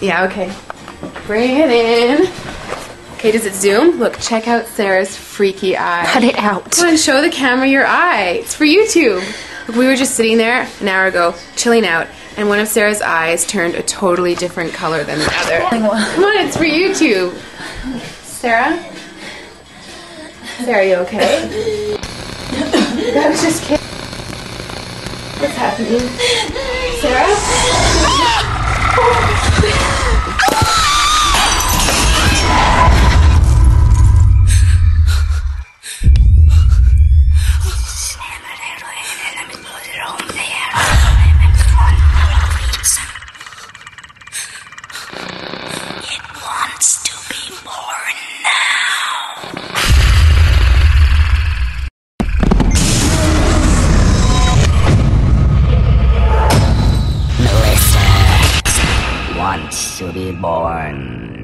Yeah, okay. Bring it in. Okay, does it zoom? Look, check out Sarah's freaky eye. Cut it out. Come on, show the camera your eye. It's for YouTube. Look, we were just sitting there an hour ago, chilling out, and one of Sarah's eyes turned a totally different color than the other. Come on, it's for YouTube. Sarah? Sarah, you okay? I was just kidding. What's happening? Sarah? Wants to be born.